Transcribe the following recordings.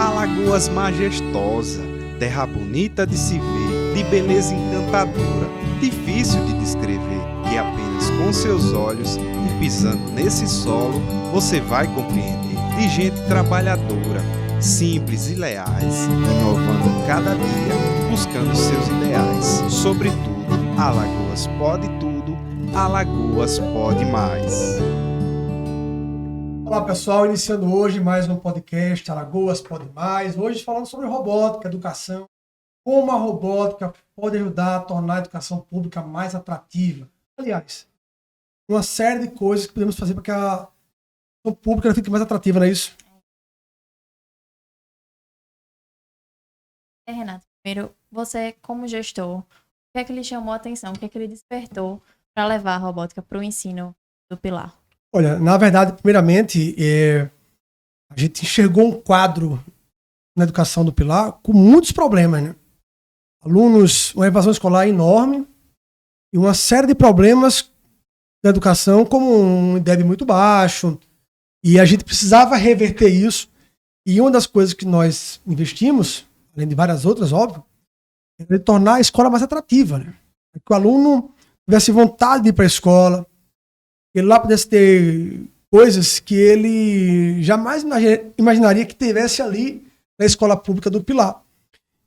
Alagoas majestosa, terra bonita de se ver, de beleza encantadora, difícil de descrever, e apenas com seus olhos e pisando nesse solo, você vai compreender. De gente trabalhadora, simples e leais, inovando cada dia, buscando seus ideais. Sobretudo, Alagoas pode tudo, Alagoas pode mais. Olá pessoal, iniciando hoje mais um podcast Alagoas Pode Mais. Hoje falando sobre robótica, educação, como a robótica pode ajudar a tornar a educação pública mais atrativa. Aliás, uma série de coisas que podemos fazer para que a educação pública fique mais atrativa, não é isso? Renato, primeiro, você como gestor, o que é que lhe chamou a atenção, o que é que ele despertou para levar a robótica para o ensino do Pilar? Olha, na verdade, primeiramente, a gente enxergou um quadro na educação do Pilar com muitos problemas, né? Alunos, uma evasão escolar enorme e uma série de problemas da educação, como um IDEB muito baixo, e a gente precisava reverter isso. E uma das coisas que nós investimos, além de várias outras, óbvio, é tornar a escola mais atrativa, né? Que o aluno tivesse vontade de ir para a escola, que ele lá pudesse ter coisas que ele jamais imaginaria que tivesse ali na escola pública do Pilar.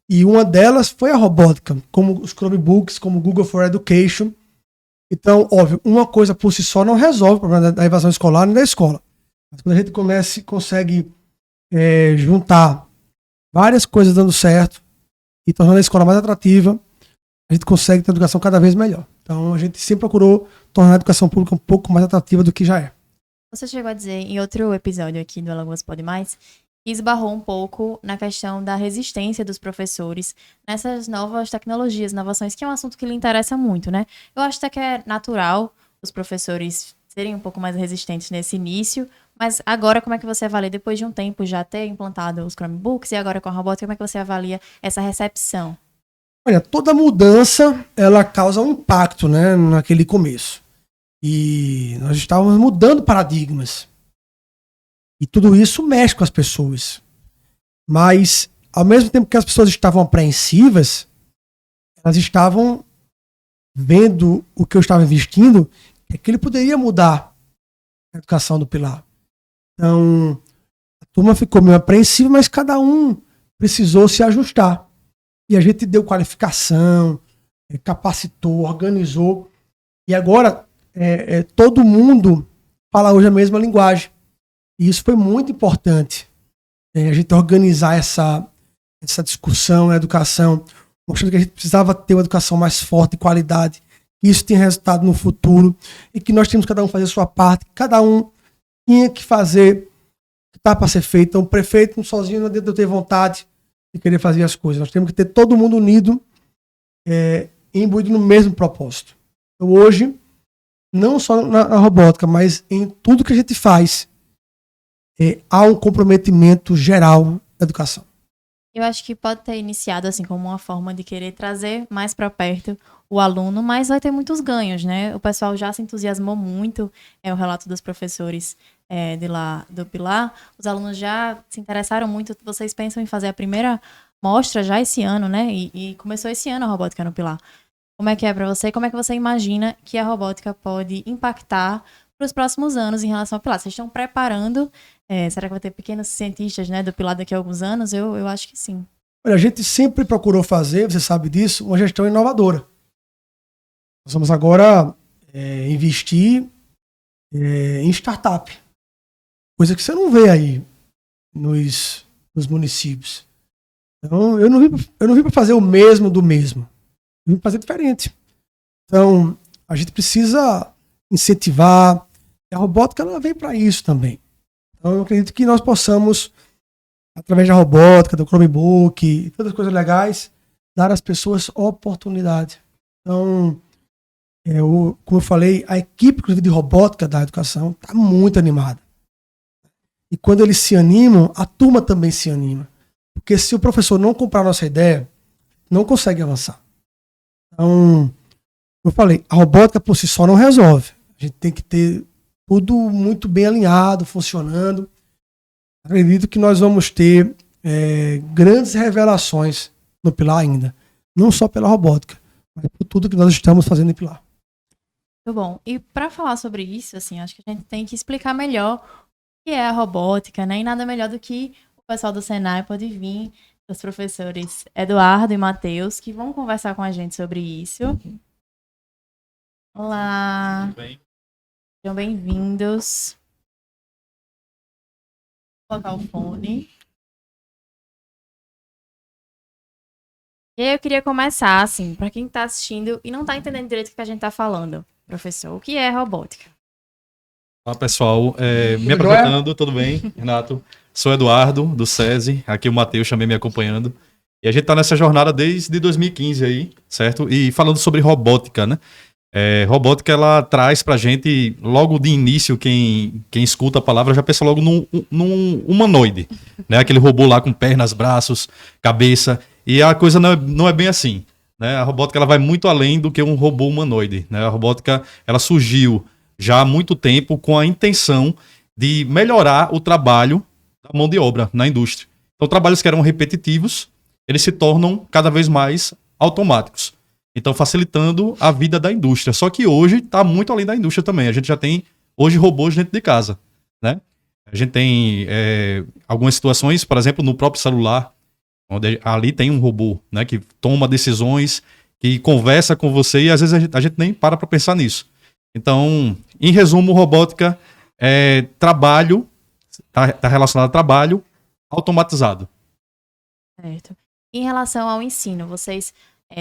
E uma delas foi a robótica, como os Chromebooks, como o Google for Education. Então, óbvio, uma coisa por si só não resolve o problema da evasão escolar nem da escola. Mas quando a gente consegue juntar várias coisas dando certo e tornando a escola mais atrativa, a gente consegue ter a educação cada vez melhor. Então, a gente sempre procurou tornar a educação pública um pouco mais atrativa do que já é. Você chegou a dizer em outro episódio aqui do Alagoas Pode Mais que esbarrou um pouco na questão da resistência dos professores nessas novas tecnologias, inovações, que é um assunto que lhe interessa muito, né? Eu acho até que é natural os professores serem um pouco mais resistentes nesse início, mas agora como é que você avalia, depois de um tempo já ter implantado os Chromebooks e agora com a robótica, como é que você avalia essa recepção? Olha, toda mudança, ela causa um impacto, né, naquele começo. E nós estávamos mudando paradigmas. E tudo isso mexe com as pessoas. Mas, ao mesmo tempo que as pessoas estavam apreensivas, elas estavam vendo o que eu estava investindo, que ele poderia mudar a educação do Pilar. Então, a turma ficou meio apreensiva, mas cada um precisou se ajustar. E a gente deu qualificação, capacitou, organizou. E agora todo mundo fala hoje a mesma linguagem. E isso foi muito importante. A gente organizar essa discussão na educação, mostrando que a gente precisava ter uma educação mais forte, de qualidade. Isso tem resultado no futuro. E que nós temos cada um fazer a sua parte. Cada um tinha que fazer o que está para ser feito. Então, o prefeito sozinho não adianta ter vontade de querer fazer as coisas. Nós temos que ter todo mundo unido, imbuído no mesmo propósito. Então, hoje, não só na robótica, mas em tudo que a gente faz, há um comprometimento geral da educação. Eu acho que pode ter iniciado assim como uma forma de querer trazer mais para perto o aluno, mas vai ter muitos ganhos, né? O pessoal já se entusiasmou muito, o relato dos professores de lá do Pilar. Os alunos já se interessaram muito. Vocês pensam em fazer a primeira mostra já esse ano, né? E começou esse ano a robótica no Pilar. Como é que é para você? Como é que você imagina que a robótica pode impactar para os próximos anos em relação ao Pilar? Vocês estão preparando? Será que vai ter pequenos cientistas, né, do Pilar daqui a alguns anos? Eu acho que sim. Olha, a gente sempre procurou fazer, você sabe disso, uma gestão inovadora. Nós vamos agora investir em startup. Coisa que você não vê aí nos municípios. Então, eu não vim para fazer o mesmo do mesmo. Eu vim para fazer diferente. Então, a gente precisa incentivar. E a robótica, ela vem para isso também. Então, eu acredito que nós possamos, através da robótica, do Chromebook e todas as coisas legais, dar às pessoas oportunidade. Então, como eu falei, a equipe inclusive, de robótica da educação está muito animada. E quando eles se animam, a turma também se anima. Porque se o professor não comprar a nossa ideia, não consegue avançar. Então, como eu falei, a robótica por si só não resolve. A gente tem que ter tudo muito bem alinhado, funcionando. Acredito que nós vamos ter grandes revelações no Pilar ainda. Não só pela robótica, mas por tudo que nós estamos fazendo em Pilar. Muito bom. E para falar sobre isso, assim, acho que a gente tem que explicar melhor o que é a robótica, né? E nada melhor do que o pessoal do Senai pode vir, os professores Eduardo e Matheus, que vão conversar com a gente sobre isso. Olá. Tudo bem? Sejam bem-vindos. Vou colocar o fone. E aí eu queria começar, assim, para quem está assistindo e não está entendendo direito o que a gente está falando. Professor, o que é robótica? Olá, pessoal. Me apresentando, tudo bem, Renato? Sou Eduardo, do SESI. Aqui o Matheus também me acompanhando. E a gente está nessa jornada desde 2015 aí, certo? E falando sobre robótica, né? Robótica, ela traz pra gente, logo de início, quem escuta a palavra já pensa logo num humanoide, né? Aquele robô lá com pernas, braços, cabeça. E a coisa não é bem assim, né? A robótica, ela vai muito além do que um robô humanoide, né? A robótica, ela surgiu já há muito tempo com a intenção de melhorar o trabalho da mão de obra na indústria. Então, trabalhos que eram repetitivos, eles se tornam cada vez mais automáticos. Então, facilitando a vida da indústria. Só que hoje está muito além da indústria também. A gente já tem, hoje, robôs dentro de casa, né? A gente tem algumas situações, por exemplo, no próprio celular, onde ali tem um robô, né, que toma decisões, que conversa com você e às vezes a gente nem para pensar nisso. Então, em resumo, robótica é trabalho, está relacionado a trabalho automatizado. Certo. Em relação ao ensino, vocês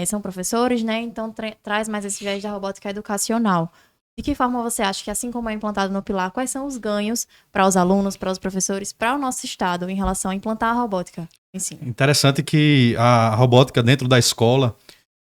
são professores, né? Então traz mais esse viés da robótica educacional. De que forma você acha que, assim como é implantado no Pilar, quais são os ganhos para os alunos, para os professores, para o nosso estado em relação a implantar a robótica no ensino? Interessante que a robótica dentro da escola,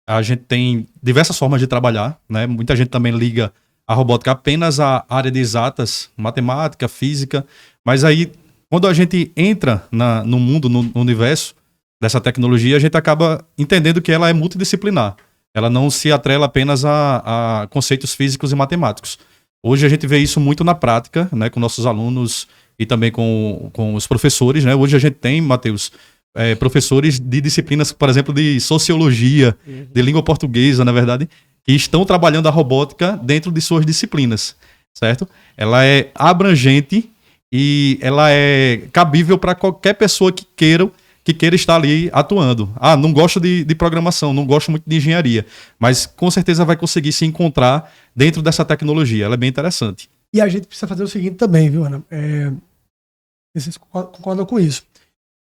a gente tem diversas formas de trabalhar, né? Muita gente também liga a robótica apenas à área de exatas, matemática, física, mas aí, quando a gente entra no mundo, no universo dessa tecnologia, a gente acaba entendendo que ela é multidisciplinar. Ela não se atrela apenas a conceitos físicos e matemáticos. Hoje a gente vê isso muito na prática, né, com nossos alunos e também com os professores, né? Hoje a gente tem, Matheus, professores de disciplinas, por exemplo, de sociologia, de língua portuguesa, na verdade, que estão trabalhando a robótica dentro de suas disciplinas, certo? Ela é abrangente e ela é cabível para qualquer pessoa que queira estar ali atuando. Ah, não gosto de programação, não gosto muito de engenharia, mas com certeza vai conseguir se encontrar dentro dessa tecnologia. Ela é bem interessante. E a gente precisa fazer o seguinte também, viu, Ana? Vocês concordam com isso?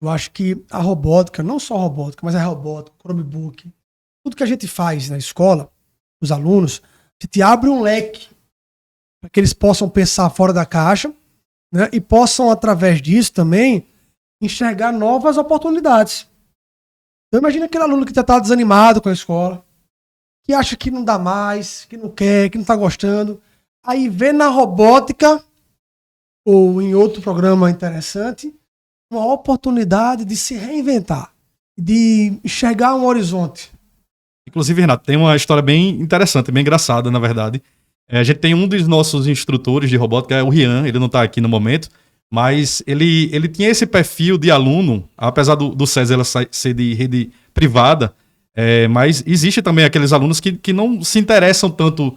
Eu acho que a robótica, não só a robótica, mas a robótica, o Chromebook, tudo que a gente faz na escola, os alunos, a gente abre um leque para que eles possam pensar fora da caixa, né? E possam, através disso também, enxergar novas oportunidades. Então imagina aquele aluno que está desanimado com a escola, que acha que não dá mais, que não quer, que não está gostando. Aí vê na robótica ou em outro programa interessante uma oportunidade de se reinventar, de enxergar um horizonte. Inclusive, Renato, tem uma história bem interessante, bem engraçada, na verdade. A gente tem um dos nossos instrutores de robótica, é o Rian, ele não está aqui no momento, mas ele tinha esse perfil de aluno, apesar do SESI ela ser de rede privada, mas existe também aqueles alunos que não se interessam tanto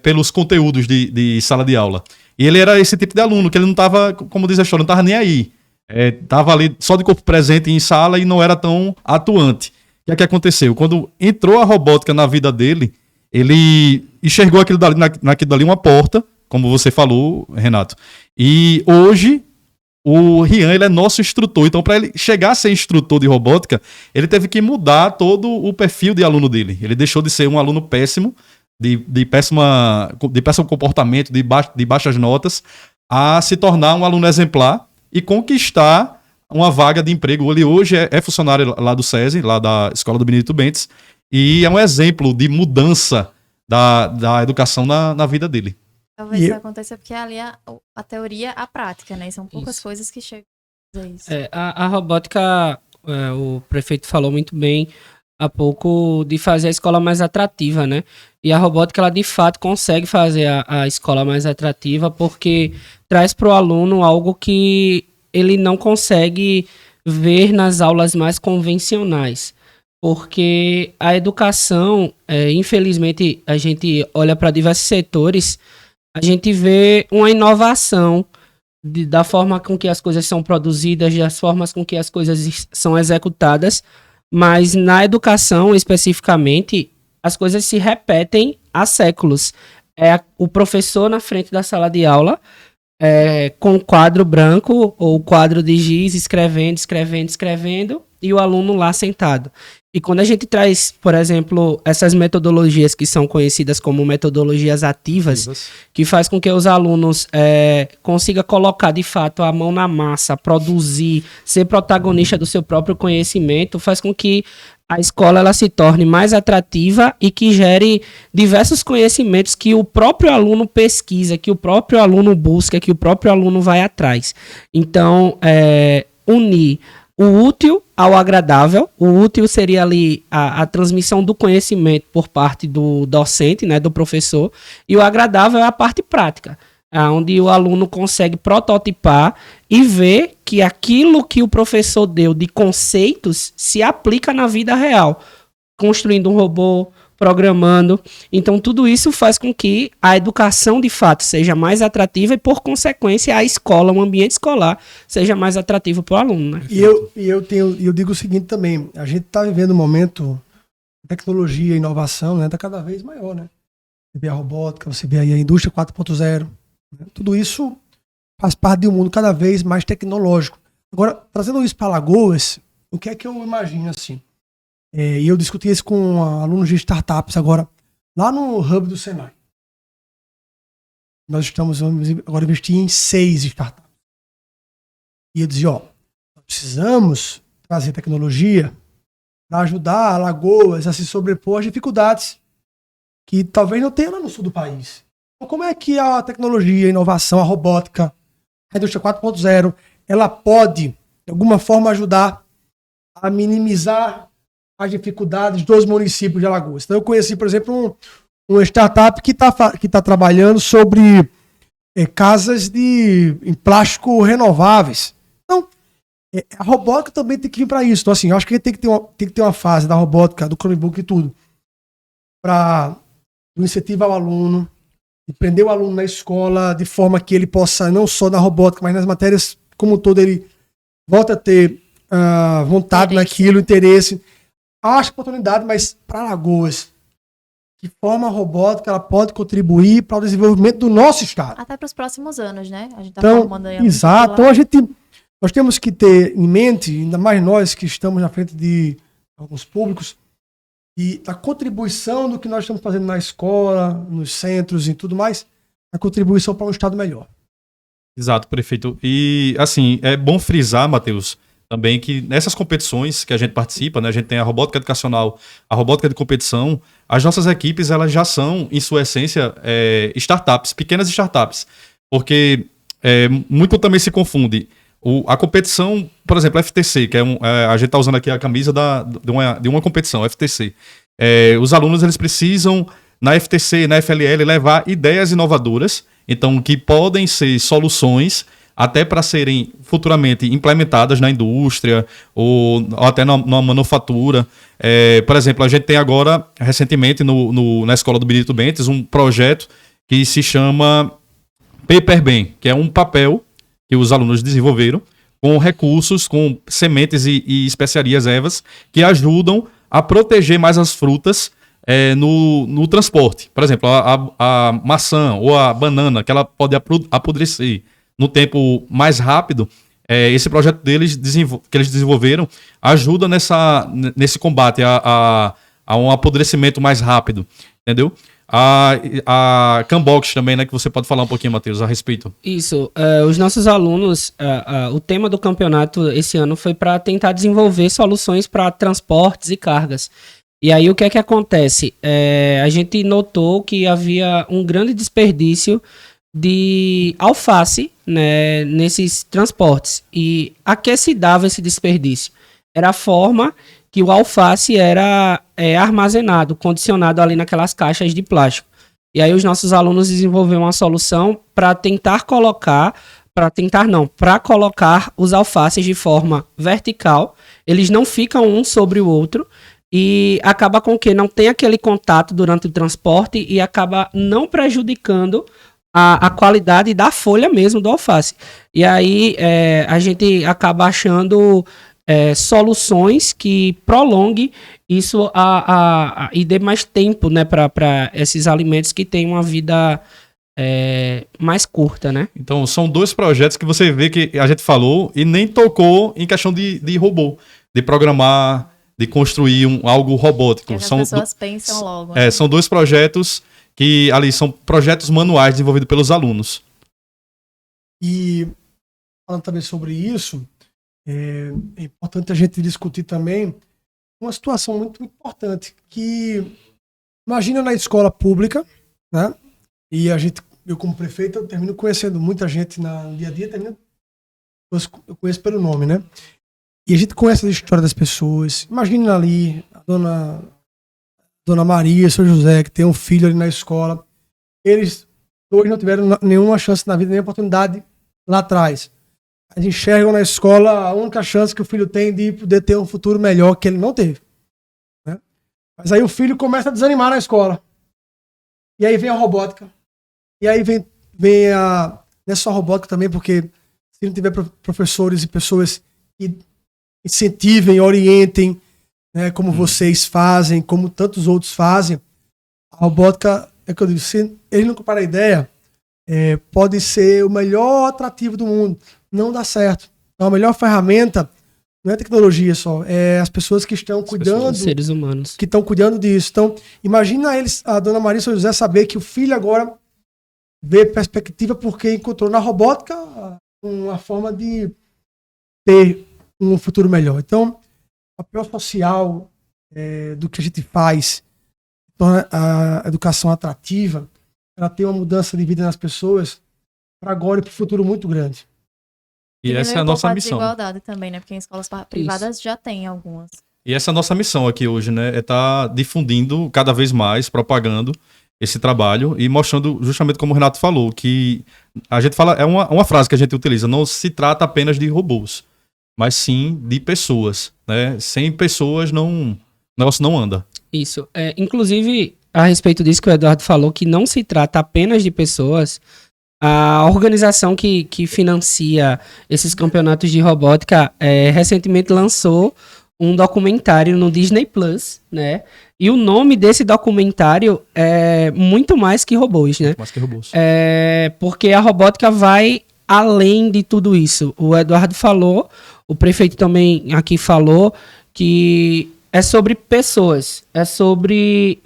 pelos conteúdos de sala de aula. E ele era esse tipo de aluno, que ele não estava, como diz a história, não estava nem aí. Estava ali só de corpo presente em sala e não era tão atuante. O que é que aconteceu? Quando entrou a robótica na vida dele, ele enxergou aquilo dali uma porta, como você falou, Renato. E hoje, o Rian, ele é nosso instrutor. Então, para ele chegar a ser instrutor de robótica, ele teve que mudar todo o perfil de aluno dele. Ele deixou de ser um aluno péssimo, de péssimo comportamento, de baixas notas, a se tornar um aluno exemplar e conquistar uma vaga de emprego. Ele hoje é funcionário lá do SESI, lá da Escola do Benedito Bentes, e é um exemplo de mudança da educação na vida dele. Talvez isso aconteça porque ali a teoria, a prática, né? São poucas coisas que chegam a fazer isso. A robótica, o prefeito falou muito bem há pouco de fazer a escola mais atrativa, né? E a robótica, ela de fato consegue fazer a escola mais atrativa porque traz para o aluno algo que ele não consegue ver nas aulas mais convencionais. Porque a educação, infelizmente, a gente olha para diversos setores, a gente vê uma inovação da forma com que as coisas são produzidas, das formas com que as coisas são executadas, mas na educação, especificamente, as coisas se repetem há séculos. É o professor na frente da sala de aula, com quadro branco ou quadro de giz, escrevendo, e o aluno lá sentado. E quando a gente traz, por exemplo, essas metodologias que são conhecidas como metodologias ativas, que faz com que os alunos consigam colocar de fato a mão na massa, produzir, ser protagonista do seu próprio conhecimento, faz com que a escola ela se torne mais atrativa e que gere diversos conhecimentos que o próprio aluno pesquisa, que o próprio aluno busca, que o próprio aluno vai atrás. Então, unir o útil ao agradável. O útil seria ali a transmissão do conhecimento por parte do docente, né, do professor, e o agradável é a parte prática, onde o aluno consegue prototipar e ver que aquilo que o professor deu de conceitos se aplica na vida real, construindo um robô, programando. Então, tudo isso faz com que a educação, de fato, seja mais atrativa e, por consequência, a escola, o ambiente escolar, seja mais atrativo para o aluno. Né? E eu digo o seguinte também, a gente está vivendo um momento, tecnologia e inovação, né, tá cada vez maior, né? Você vê a robótica, você vê aí a indústria 4.0, né? Tudo isso faz parte de um mundo cada vez mais tecnológico. Agora, trazendo isso para Alagoas, o que é que eu imagino assim? E eu discuti isso com alunos de startups agora, lá no Hub do Senai. Nós vamos agora investir em 6 startups. E eu dizia, precisamos trazer tecnologia para ajudar Alagoas a se sobrepor às dificuldades que talvez não tenha lá no sul do país. Então, como é que a tecnologia, a inovação, a robótica, a indústria 4.0, ela pode, de alguma forma, ajudar a minimizar as dificuldades dos municípios de Alagoas? Então, eu conheci, por exemplo, uma startup que tá trabalhando sobre casas em plástico renováveis. Então, a robótica também tem que vir para isso. Então, assim, eu acho que tem que ter uma fase da robótica, do Chromebook e tudo, para incentivar o aluno, e prender o aluno na escola de forma que ele possa, não só na robótica, mas nas matérias como um todo, ele volta a ter vontade naquilo, interesse. Acho oportunidade, mas para Alagoas, de forma robótica, ela pode contribuir para o desenvolvimento do nosso estado. Até para os próximos anos, né? A gente está Então, formando aí. exato. Então, nós temos que ter em mente, ainda mais nós que estamos na frente de alguns públicos, e a contribuição do que nós estamos fazendo na escola, nos centros e tudo mais, a contribuição para um estado melhor. Exato, prefeito. E, assim, é bom frisar, Matheus, também que nessas competições que a gente participa, né, a gente tem a robótica educacional, a robótica de competição, as nossas equipes elas já são, em sua essência, startups, pequenas startups, porque muito também se confunde. A competição, por exemplo, a FTC, que a gente está usando aqui a camisa de uma competição, FTC. Os alunos eles precisam, na FTC, na FLL, levar ideias inovadoras, então que podem ser soluções até para serem futuramente implementadas na indústria ou até na manufatura. Por exemplo, a gente tem agora, recentemente, na Escola do Benedito Bentes, um projeto que se chama Paperben, que é um papel que os alunos desenvolveram com recursos, com sementes e especiarias ervas que ajudam a proteger mais as frutas no transporte. Por exemplo, a maçã ou a banana, que ela pode apodrecer no tempo mais rápido, esse projeto deles que eles desenvolveram ajuda nesse combate a um apodrecimento mais rápido, entendeu? A Cambox também, né, que você pode falar um pouquinho, Matheus, a respeito. Isso, os nossos alunos, o tema do campeonato esse ano foi para tentar desenvolver soluções para transportes e cargas. E aí o que é que acontece? A gente notou que havia um grande desperdício de alface, né, nesses transportes. E a que se dava esse desperdício? Era a forma que o alface era armazenado, condicionado ali naquelas caixas de plástico. E aí os nossos alunos desenvolveram uma solução para tentar colocar para colocar os alfaces de forma vertical. Eles não ficam um sobre o outro e acaba com que não tem aquele contato durante o transporte e acaba não prejudicando a qualidade da folha mesmo do alface. E aí a gente acaba achando soluções que prolonguem isso e dê mais tempo, né, para esses alimentos que têm uma vida mais curta, né? Então, são 2 projetos que você vê que a gente falou e nem tocou em questão de robô, de programar, de construir algo robótico. As pessoas pensam logo. São 2 projetos que ali são projetos manuais desenvolvidos pelos alunos. E falando também sobre isso, é importante a gente discutir também uma situação muito importante, que imagina na escola pública, né? E eu como prefeito, eu termino conhecendo muita gente no dia a dia, eu conheço pelo nome, né? E a gente conhece a história das pessoas. Imagina ali a Dona Maria, seu José, que tem um filho ali na escola. Eles hoje não tiveram nenhuma chance na vida, nenhuma oportunidade lá atrás. Eles enxergam na escola a única chance que o filho tem de poder ter um futuro melhor que ele não teve, né? Mas aí o filho começa a desanimar na escola. E aí vem a robótica. E aí vem não é só a robótica também, porque se não tiver professores e pessoas que incentivem, orientem, né, como vocês fazem, como tantos outros fazem, a robótica, é que eu digo, se eles não comparem a ideia, pode ser o melhor atrativo do mundo. Não dá certo. Então, a melhor ferramenta não é tecnologia só, é as pessoas que estão cuidando, os seres humanos que estão cuidando disso. Então, imagina a Dona Maria e o seu José saber que o filho agora vê perspectiva porque encontrou na robótica uma forma de ter um futuro melhor. Então, o papel social do que a gente faz torna a educação atrativa, ela tem uma mudança de vida nas pessoas para agora e para o futuro muito grande. E essa é a nossa missão. Desigualdade também, né? Porque em escolas privadas já tem algumas. E essa é a nossa missão aqui hoje, né? É estar difundindo cada vez mais, propagando esse trabalho e mostrando justamente como o Renato falou, que a gente fala, é uma frase que a gente utiliza, não se trata apenas de robôs, mas sim de pessoas, né? Sem pessoas o negócio não anda. Isso. Inclusive, a respeito disso que o Eduardo falou, que não se trata apenas de pessoas, a organização que financia esses campeonatos de robótica recentemente lançou um documentário no Disney Plus, né? E o nome desse documentário é Muito Mais que Robôs, né? Muito mais que robôs. Porque a robótica vai além de tudo isso. O Eduardo falou, o prefeito também aqui falou, que é sobre pessoas, é sobre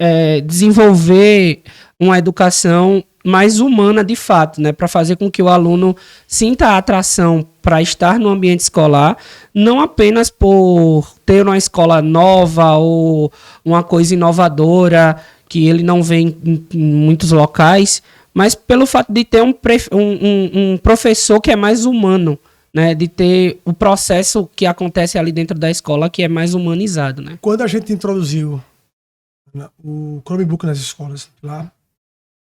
desenvolver uma educação mais humana de fato, né, para fazer com que o aluno sinta a atração para estar no ambiente escolar, não apenas por ter uma escola nova ou uma coisa inovadora que ele não vê em muitos locais, mas pelo fato de ter um professor que é mais humano, né, de ter o processo que acontece ali dentro da escola que é mais humanizado, né? Quando a gente introduziu o Chromebook nas escolas lá,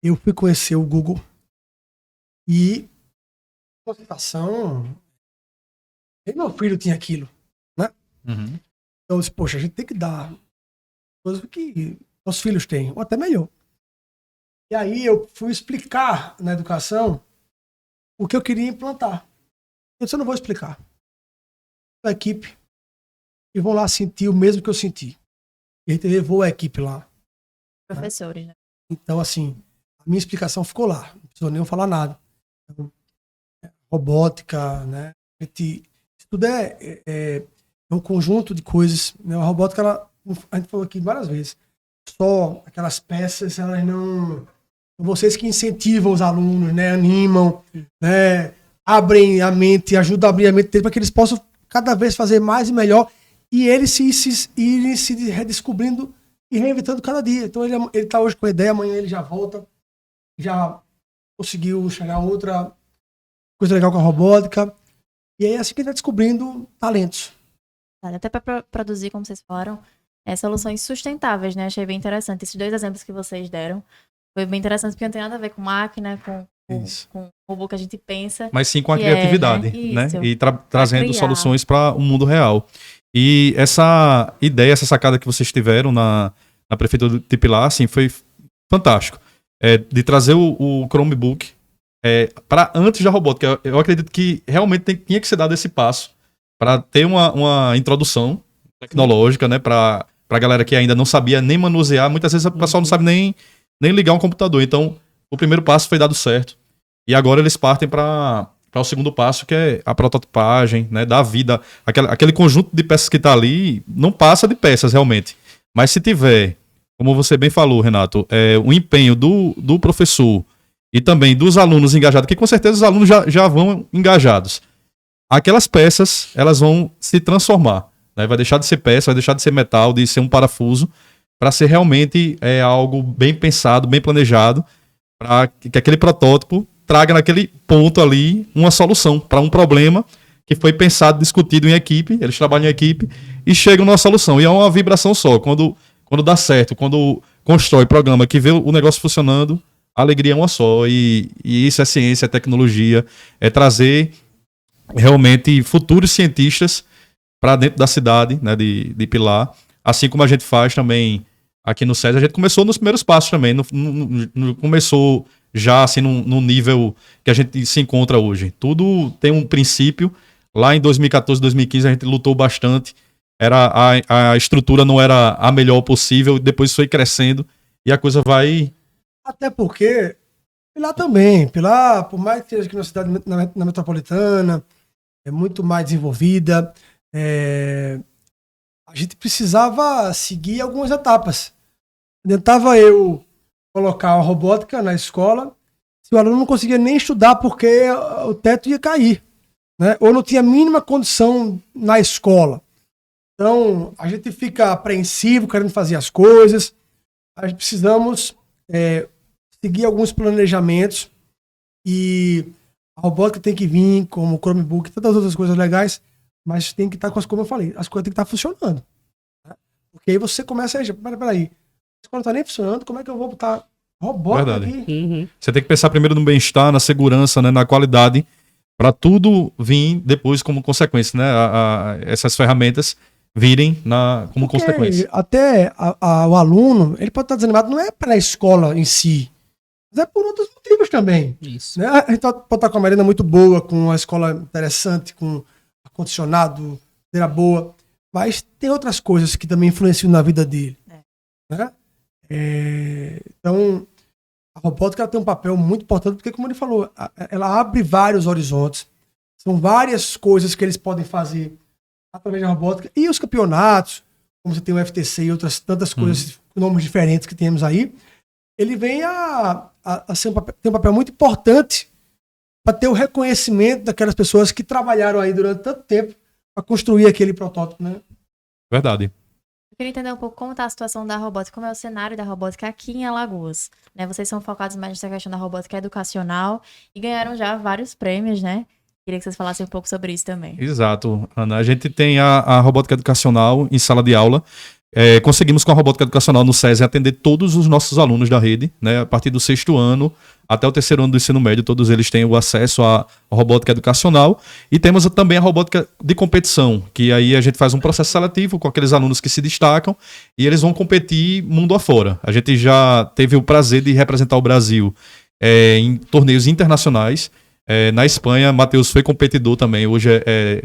eu fui conhecer o Google e concentração, meu filho tinha aquilo, né? Uhum. Então eu disse, poxa, a gente tem que dar coisas que nossos filhos têm, ou até melhor. E aí eu fui explicar na educação o que eu queria implantar. Eu disse, eu não vou explicar. A equipe, e vão lá sentir o mesmo que eu senti. E a gente levou a equipe lá. Professores, né? Então, assim, a minha explicação ficou lá. Não precisou nem eu falar nada. Então, robótica, né? Isso tudo é um conjunto de coisas. Né? A robótica, a gente falou aqui várias vezes, só aquelas peças, elas não... Vocês que incentivam os alunos, né? Animam, né? Abrem a mente, ajudam a abrir a mente deles para que eles possam cada vez fazer mais e melhor e eles irem se redescobrindo e reinventando cada dia. Então ele está hoje com a ideia, amanhã ele já volta, já conseguiu chegar a outra coisa legal com a robótica. E aí é assim que ele está descobrindo talentos. Até para produzir, como vocês falaram, soluções sustentáveis, né? Achei bem interessante. Esses 2 exemplos que vocês deram foi bem interessante porque não tem nada a ver com máquina, com Isso. com o robô que a gente pensa. Mas sim com a Que criatividade, né? né? E trazendo criar. soluções para o mundo real. E essa ideia, essa sacada que vocês tiveram na prefeitura de Pilar, assim, foi fantástico. De trazer o Chromebook para antes da robótica. Eu acredito que realmente tinha que ser dado esse passo para ter uma introdução tecnológica, né? Para a galera que ainda não sabia nem manusear. Muitas vezes o pessoal não sabe nem ligar um computador. Então, o primeiro passo foi dado certo. E agora eles partem para o segundo passo, que é a prototipagem, né? Da vida. Aquele conjunto de peças que está ali não passa de peças, realmente. Mas se tiver, como você bem falou, Renato, o empenho do professor e também dos alunos engajados, que com certeza os alunos já vão engajados. Aquelas peças, elas vão se transformar. Né? Vai deixar de ser peça, vai deixar de ser metal, de ser um parafuso, para ser realmente algo bem pensado, bem planejado, para que aquele protótipo traga naquele ponto ali uma solução para um problema que foi pensado, discutido em equipe, eles trabalham em equipe e chegam numa solução. E é uma vibração só. Quando dá certo, quando constrói programa que vê o negócio funcionando, a alegria é uma só. E isso é ciência, é tecnologia, é trazer realmente futuros cientistas para dentro da cidade, né, de Pilar. Assim como a gente faz também aqui no SESI, a gente começou nos primeiros passos também. Não começou já assim no nível que a gente se encontra hoje. Tudo tem um princípio. Lá em 2014, 2015 a gente lutou bastante. A estrutura não era a melhor possível, depois foi crescendo e a coisa vai... Até porque Pilar também. Pilar, por mais que seja aqui na cidade na metropolitana, é muito mais desenvolvida. A gente precisava seguir algumas etapas. Tentava eu colocar a robótica na escola, se o aluno não conseguia nem estudar porque o teto ia cair, né? Ou não tinha a mínima condição na escola. Então, a gente fica apreensivo, querendo fazer as coisas. A gente precisamos seguir alguns planejamentos e a robótica tem que vir como o Chromebook e tantas outras coisas legais, mas tem que estar com as, como eu falei, as coisas tem que estar funcionando. Né? Porque aí você começa a... Peraí, a escola não está nem funcionando, como é que eu vou botar robótica aqui? Uhum. Você tem que pensar primeiro no bem-estar, na segurança, né, na qualidade, para tudo vir depois como consequência, né? Essas ferramentas virem como Porque consequência. até o aluno, ele pode estar desanimado, não é pela escola em si, mas é por outros motivos também. Isso. Né? A gente pode estar com uma merenda muito boa, com uma escola interessante, com ar-condicionado, madeira boa, mas tem outras coisas que também influenciam na vida dele. Né? Então, a robótica ela tem um papel muito importante, porque, como ele falou, ela abre vários horizontes. São várias coisas que eles podem fazer através da robótica. E os campeonatos, como você tem o FTC e outras tantas coisas, nomes diferentes que temos aí, ele vem a ser ter um papel muito importante para ter o reconhecimento daquelas pessoas que trabalharam aí durante tanto tempo para construir aquele protótipo, né? Verdade. Eu queria entender um pouco como está a situação da robótica, como é o cenário da robótica aqui em Alagoas. Né? Vocês são focados mais nessa questão da robótica educacional e ganharam já vários prêmios, né? Queria que vocês falassem um pouco sobre isso também. Exato, Ana. A gente tem a robótica educacional em sala de aula. Conseguimos com a robótica educacional no SESI atender todos os nossos alunos da rede, né? A partir do 6º ano até o 3º ano do ensino médio, todos eles têm o acesso à robótica educacional. E temos também a robótica de competição, que aí a gente faz um processo seletivo com aqueles alunos que se destacam e eles vão competir mundo afora. A gente já teve o prazer de representar o Brasil em torneios internacionais. Na Espanha, Matheus foi competidor também, hoje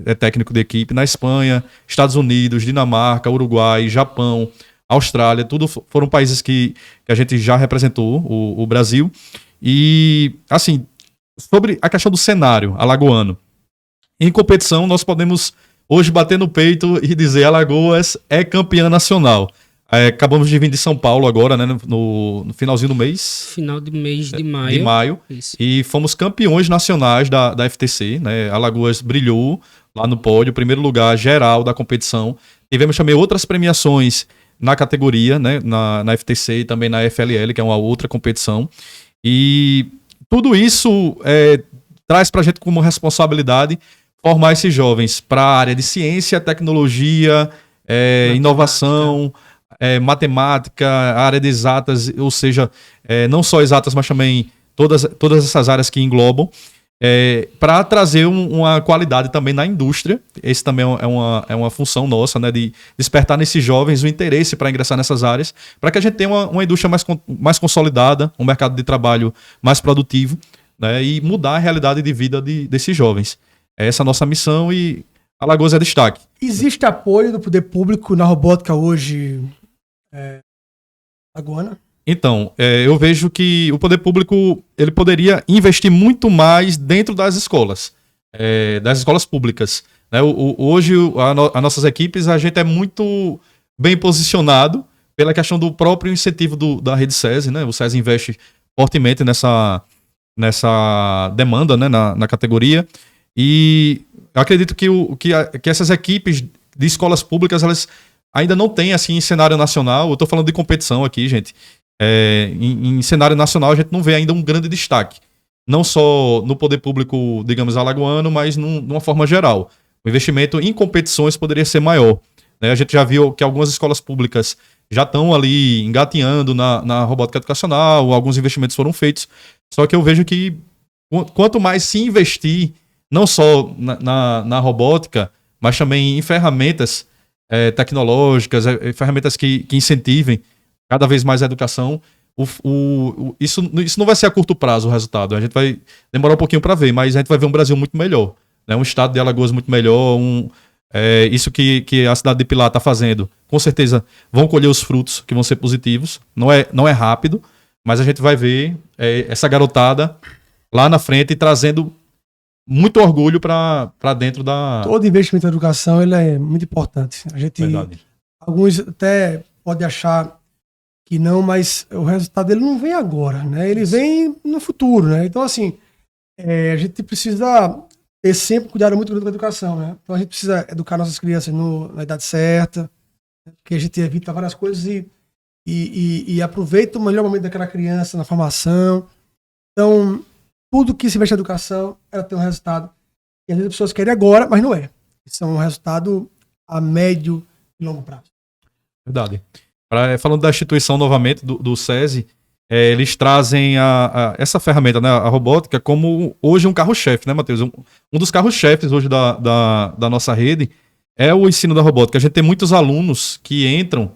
é técnico de equipe. Na Espanha, Estados Unidos, Dinamarca, Uruguai, Japão, Austrália, tudo foram países que a gente já representou, o Brasil. E, assim, sobre a questão do cenário alagoano, em competição nós podemos hoje bater no peito e dizer Alagoas é campeã nacional. Acabamos de vir de São Paulo agora, né, no finalzinho do mês. Final de mês de maio. De maio. Isso. E fomos campeões nacionais da FTC, né? Alagoas brilhou lá no pódio, primeiro lugar geral da competição. Tivemos também outras premiações na categoria, né, na FTC e também na FLL, que é uma outra competição. E tudo isso traz pra gente como responsabilidade formar esses jovens para a área de ciência, tecnologia, inovação, matemática, a área de exatas, ou seja, não só exatas, mas também todas essas áreas que englobam, para trazer uma qualidade também na indústria. Esse também é uma função nossa, né, de despertar nesses jovens o interesse para ingressar nessas áreas, para que a gente tenha uma indústria mais consolidada, um mercado de trabalho mais produtivo, né, e mudar a realidade de vida desses jovens. Essa é a nossa missão e Alagoas é destaque. Existe apoio do poder público na robótica hoje, alagoana? Então, eu vejo que o poder público ele poderia investir muito mais dentro das escolas públicas. Né? Hoje, as nossas equipes, a gente é muito bem posicionado pela questão do próprio incentivo da rede SESI. Né? O SESI investe fortemente nessa demanda, né? na categoria. E eu acredito que essas equipes de escolas públicas, elas ainda não têm, assim, em cenário nacional. Eu estou falando de competição aqui, gente. Em cenário nacional, a gente não vê ainda um grande destaque. Não só no poder público, digamos, alagoano, mas numa forma geral. O investimento em competições poderia ser maior. Né? A gente já viu que algumas escolas públicas já estão ali engatinhando na robótica educacional, alguns investimentos foram feitos. Só que eu vejo que quanto mais se investir, não só na robótica, mas também em ferramentas tecnológicas, ferramentas que incentivem cada vez mais a educação, isso não vai ser a curto prazo o resultado. A gente vai demorar um pouquinho para ver, mas a gente vai ver um Brasil muito melhor. Né? Um estado de Alagoas muito melhor, isso que a cidade de Pilar está fazendo. Com certeza vão colher os frutos que vão ser positivos. Não é rápido, mas a gente vai ver essa garotada lá na frente trazendo muito orgulho para dentro da... Todo investimento na educação ele é muito importante. Verdade. Alguns até podem achar que não, mas o resultado dele não vem agora, né? Ele vem no futuro, né? Então, assim, a gente precisa ter sempre cuidado muito grande com a educação, né? Então, a gente precisa educar nossas crianças na idade certa, porque a gente evita várias coisas e aproveita o melhor momento daquela criança na formação. Então, tudo que se investe na educação, ela tem um resultado. E às vezes as pessoas querem agora, mas não é. Isso é um resultado a médio e longo prazo. Verdade. Falando da instituição novamente, do SESI, eles trazem essa ferramenta, né, a robótica, como hoje um carro-chefe, né, Matheus? Um dos carros-chefes hoje da nossa rede é o ensino da robótica. A gente tem muitos alunos que entram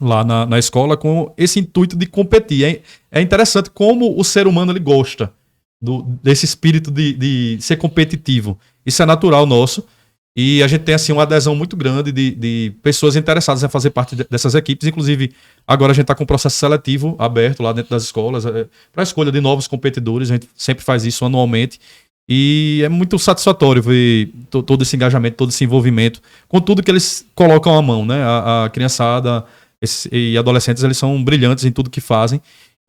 lá na escola com esse intuito de competir. É interessante como o ser humano ele gosta desse espírito de ser competitivo. Isso é natural nosso. E a gente tem assim uma adesão muito grande de pessoas interessadas em fazer parte dessas equipes. Inclusive, agora a gente está com um processo seletivo aberto lá dentro das escolas para a escolha de novos competidores. A gente sempre faz isso anualmente. E é muito satisfatório ver todo esse engajamento, todo esse envolvimento com tudo que eles colocam à mão. Né? A criançada e adolescentes, eles são brilhantes em tudo que fazem.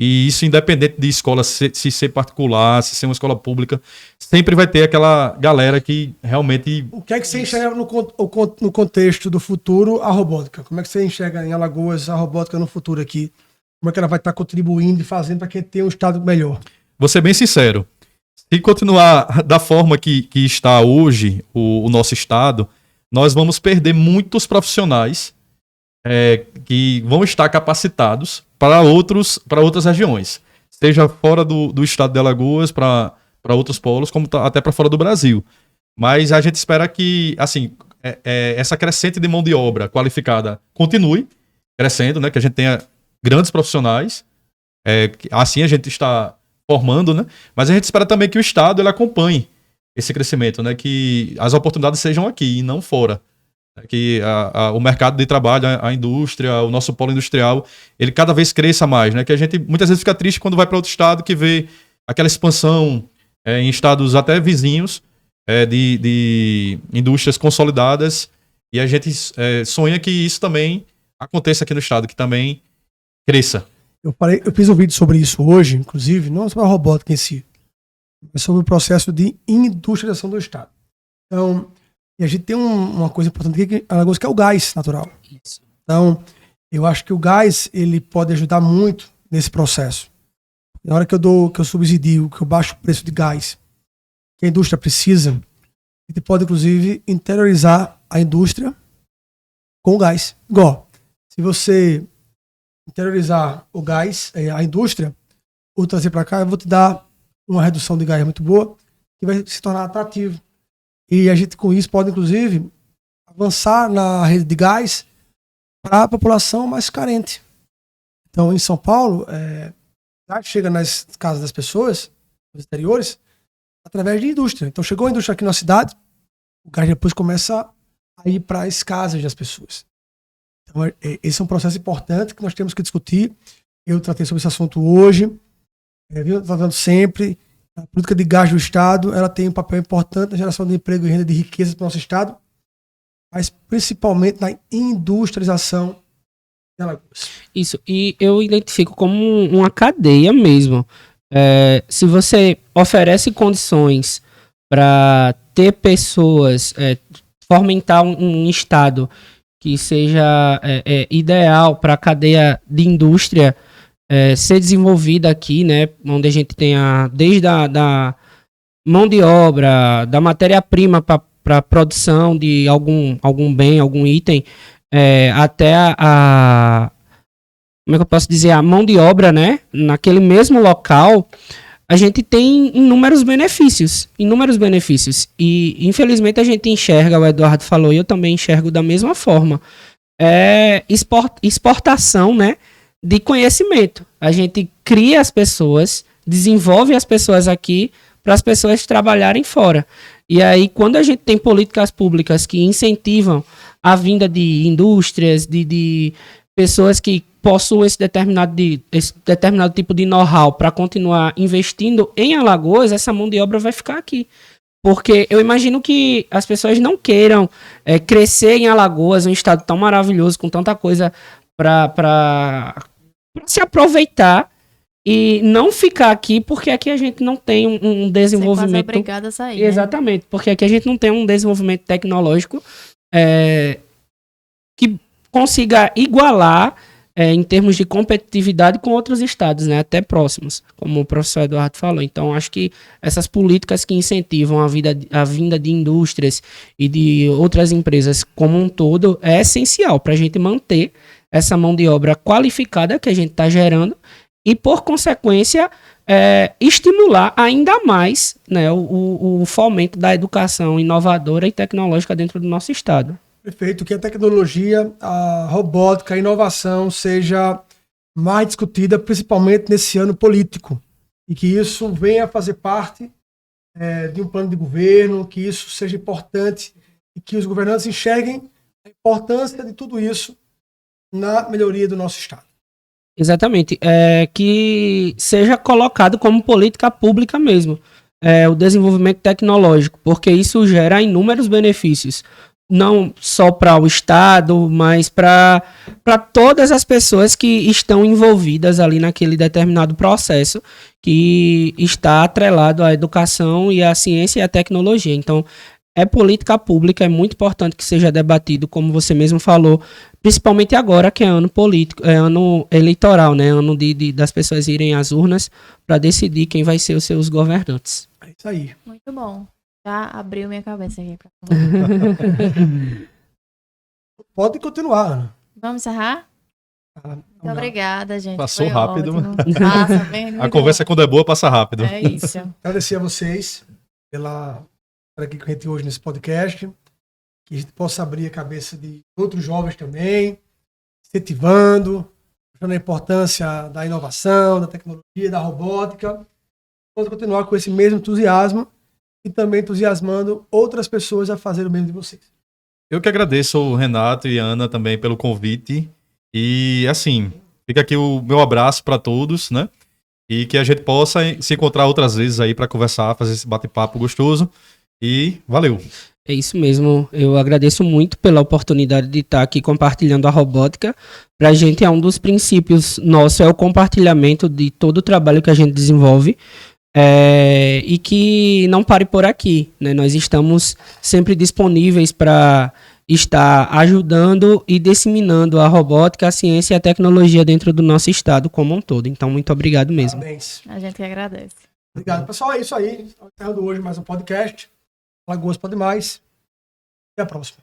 E isso, independente de escola, se ser particular, se ser uma escola pública, sempre vai ter aquela galera que realmente... O que é que você enxerga no contexto do futuro a robótica? Como é que você enxerga em Alagoas a robótica no futuro aqui? Como é que ela vai estar contribuindo e fazendo para que tenha um estado melhor? Vou ser bem sincero. Se continuar da forma que está hoje o nosso estado, nós vamos perder muitos profissionais que vão estar capacitados para outras regiões, seja fora do estado de Alagoas, para outros polos, como até para fora do Brasil. Mas a gente espera que assim, essa crescente de mão de obra qualificada continue crescendo, né? Que a gente tenha grandes profissionais, assim a gente está formando, né? Mas a gente espera também que o estado ele acompanhe esse crescimento, né? Que as oportunidades sejam aqui e não fora. Que o mercado de trabalho, a indústria, o nosso polo industrial, ele cada vez cresça mais, né? Que a gente muitas vezes fica triste quando vai para outro estado que vê aquela expansão em estados até vizinhos de indústrias consolidadas e a gente sonha que isso também aconteça aqui no estado, que também cresça. Eu fiz um vídeo sobre isso hoje, inclusive, não sobre a robótica em si, mas sobre o processo de industrialização do estado. Então, e a gente tem uma coisa importante aqui, que é o gás natural. Isso. Então, eu acho que o gás ele pode ajudar muito nesse processo. Na hora que eu subsidio, que eu baixo o preço de gás, que a indústria precisa, a gente pode, inclusive, interiorizar a indústria com o gás. Igual, se você interiorizar o gás, a indústria, ou trazer para cá, eu vou te dar uma redução de gás muito boa, que vai se tornar atrativo. E a gente, com isso, pode, inclusive, avançar na rede de gás para a população mais carente. Então, em São Paulo, gás chega nas casas das pessoas, nos exteriores, através de indústria. Então, chegou a indústria aqui na cidade, o gás depois começa a ir para as casas das pessoas. Então, esse é um processo importante que nós temos que discutir. Eu tratei sobre esse assunto hoje, venho tratando sempre. A política de gás do Estado, ela tem um papel importante na geração de emprego e renda de riqueza para o nosso Estado, mas principalmente na industrialização de Alagoas. Isso, e eu identifico como uma cadeia mesmo. Se você oferece condições para ter pessoas, fomentar um Estado que seja ideal para a cadeia de indústria ser desenvolvida aqui, né, onde a gente tenha desde da mão de obra, da matéria-prima para a produção de algum bem, algum item, até como é que eu posso dizer, a mão de obra, né, naquele mesmo local, a gente tem inúmeros benefícios. E, infelizmente, a gente enxerga, o Eduardo falou, e eu também enxergo da mesma forma, exportação, né, de conhecimento. A gente cria as pessoas, desenvolve as pessoas aqui para as pessoas trabalharem fora. E aí, quando a gente tem políticas públicas que incentivam a vinda de indústrias, de pessoas que possuem esse determinado tipo de know-how para continuar investindo em Alagoas, essa mão de obra vai ficar aqui. Porque eu imagino que as pessoas não queiram crescer em Alagoas, um estado tão maravilhoso, com tanta coisa para se aproveitar e não ficar aqui, porque aqui a gente não tem um desenvolvimento... Você é quase obrigado a sair, Exatamente, porque aqui a gente não tem um desenvolvimento tecnológico que consiga igualar em termos de competitividade com outros estados, né, até próximos, como o professor Eduardo falou. Então, acho que essas políticas que incentivam a vinda de indústrias e de outras empresas como um todo é essencial para a gente manter essa mão de obra qualificada que a gente está gerando e, por consequência, estimular ainda mais, né, o fomento da educação inovadora e tecnológica dentro do nosso estado. Perfeito, que a tecnologia, a robótica, a inovação seja mais discutida, principalmente nesse ano político, e que isso venha a fazer parte de um plano de governo, que isso seja importante e que os governantes enxerguem a importância de tudo isso na melhoria do nosso estado. Exatamente, que seja colocado como política pública mesmo, o desenvolvimento tecnológico, porque isso gera inúmeros benefícios. Não só para o Estado, mas para todas as pessoas que estão envolvidas ali naquele determinado processo que está atrelado à educação e à ciência e à tecnologia. Então, política pública, é muito importante que seja debatido, como você mesmo falou, principalmente agora que é ano político, é ano eleitoral, né? Ano das pessoas irem às urnas para decidir quem vai ser os seus governantes. É isso aí. Muito bom. Já abriu minha cabeça aqui. Pode continuar, Ana. Vamos encerrar? Muito obrigada, gente. Passou Foi rápido. ótimo. Passa bem. A conversa quando é boa passa rápido. É isso. Agradecer a vocês pela estar aqui com a gente hoje nesse podcast, que a gente possa abrir a cabeça de outros jovens também, incentivando, mostrando a importância da inovação, da tecnologia, da robótica. Vamos continuar com esse mesmo entusiasmo e também entusiasmando outras pessoas a fazer o mesmo de vocês. Eu que agradeço o Renato e a Ana também pelo convite. E assim, fica aqui o meu abraço para todos, né? E que a gente possa se encontrar outras vezes aí para conversar, fazer esse bate-papo gostoso. E valeu. É isso mesmo. Eu agradeço muito pela oportunidade de estar aqui compartilhando a robótica. Para a gente é um dos princípios nossos, é o compartilhamento de todo o trabalho que a gente desenvolve. E que não pare por aqui, né? Nós estamos sempre disponíveis para estar ajudando e disseminando a robótica, a ciência e a tecnologia dentro do nosso estado como um todo. Então, muito obrigado mesmo. Parabéns. A gente que agradece. Obrigado, pessoal. É isso aí. Estamos encerrando hoje mais um podcast. Alagoas Pode Mais. Até a próxima.